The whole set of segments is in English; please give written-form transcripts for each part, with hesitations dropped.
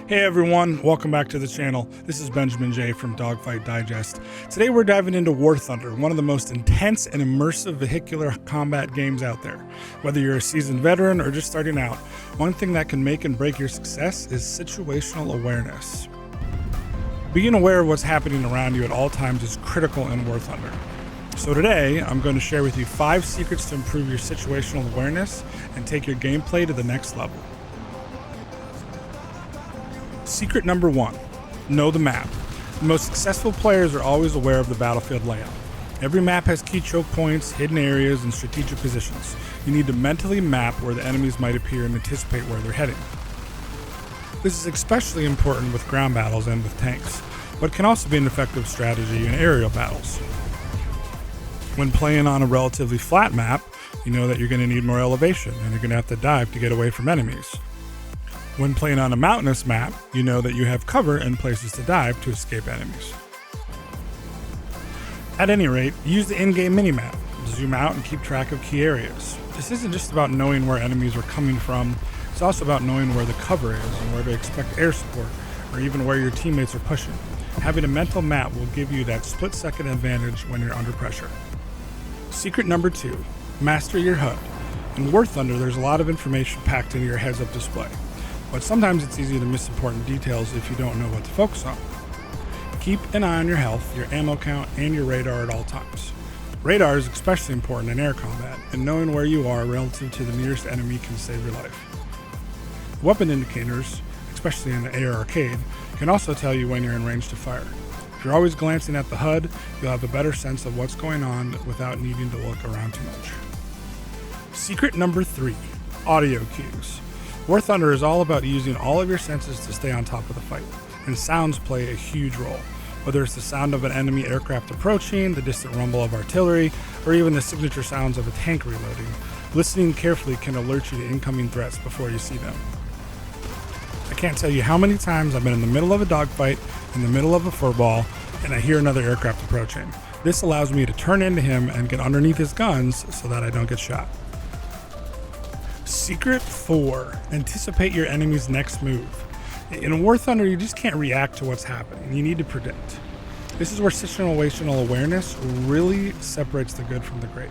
Hey everyone, welcome back to the channel. This is Benjamin J from Dogfight Digest. Today we're diving into Warthunder, one of the most intense and immersive vehicular combat games out there. Whether you're a seasoned veteran or just starting out, one thing that can make and break your success is situational awareness. Being aware of what's happening around you at all times is critical in Warthunder. So today, I'm going to share with you 5 secrets to improve your situational awareness and take your gameplay to the next level. Secret number 1, know the map. The most successful players are always aware of the battlefield layout. Every map has key choke points, hidden areas, and strategic positions. You need to mentally map where the enemies might appear and anticipate where they're heading. This is especially important with ground battles and with tanks, but can also be an effective strategy in aerial battles. When playing on a relatively flat map, you know that you're going to need more elevation and you're going to have to dive to get away from enemies. When playing on a mountainous map, you know that you have cover and places to dive to escape enemies. At any rate, use the in-game minimap to zoom out and keep track of key areas. This isn't just about knowing where enemies are coming from, it's also about knowing where the cover is and where to expect air support, or even where your teammates are pushing. Having a mental map will give you that split-second advantage when you're under pressure. Secret number 2, master your HUD. In Warthunder, there's a lot of information packed into your heads-up display, but sometimes it's easy to miss important details if you don't know what to focus on. Keep an eye on your health, your ammo count, and your radar at all times. Radar is especially important in air combat, and knowing where you are relative to the nearest enemy can save your life. Weapon indicators, especially in the AR arcade, can also tell you when you're in range to fire. If you're always glancing at the HUD, you'll have a better sense of what's going on without needing to look around too much. Secret number 3, audio cues. Warthunder is all about using all of your senses to stay on top of the fight, and sounds play a huge role. Whether it's the sound of an enemy aircraft approaching, the distant rumble of artillery, or even the signature sounds of a tank reloading, listening carefully can alert you to incoming threats before you see them. I can't tell you how many times I've been in the middle of a dogfight, in the middle of a furball, and I hear another aircraft approaching. This allows me to turn into him and get underneath his guns so that I don't get shot. Secret 4, anticipate your enemy's next move. In Warthunder, you just can't react to what's happening. You need to predict. This is where situational awareness really separates the good from the great.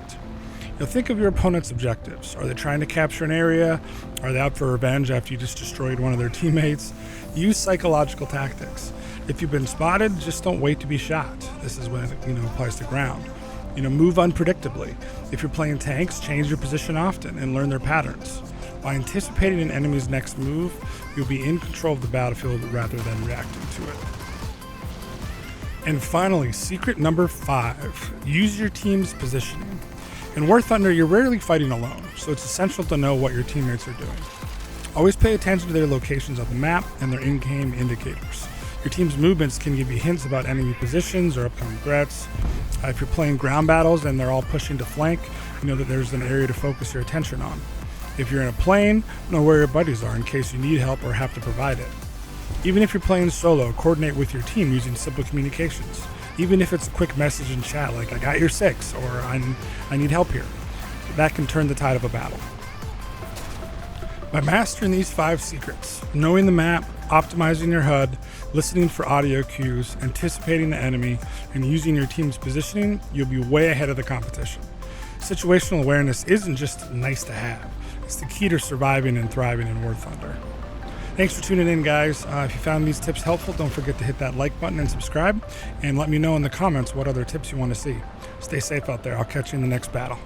Now think of your opponent's objectives. Are they trying to capture an area? Are they out for revenge after you just destroyed one of their teammates? Use psychological tactics. If you've been spotted, just don't wait to be shot. This is when it applies to ground. Move unpredictably. If you're playing tanks, change your position often and learn their patterns. By anticipating an enemy's next move, you'll be in control of the battlefield rather than reacting to it. And finally, secret number 5, use your team's positioning. In Warthunder, you're rarely fighting alone, so it's essential to know what your teammates are doing. Always pay attention to their locations on the map and their in-game indicators. Your team's movements can give you hints about enemy positions or upcoming threats. If you're playing ground battles and they're all pushing to flank, you know that there's an area to focus your attention on. If you're in a plane, know where your buddies are in case you need help or have to provide it. Even if you're playing solo, coordinate with your team using simple communications. Even if it's a quick message in chat like, I got your 6, or I need help here. That can turn the tide of a battle. By mastering these 5 secrets, knowing the map, optimizing your HUD, listening for audio cues, anticipating the enemy, and using your team's positioning, you'll be way ahead of the competition. Situational awareness isn't just nice to have, it's the key to surviving and thriving in Warthunder. Thanks for tuning in, guys. If you found these tips helpful, don't forget to hit that like button and subscribe, and let me know in the comments what other tips you want to see. Stay safe out there. I'll catch you in the next battle.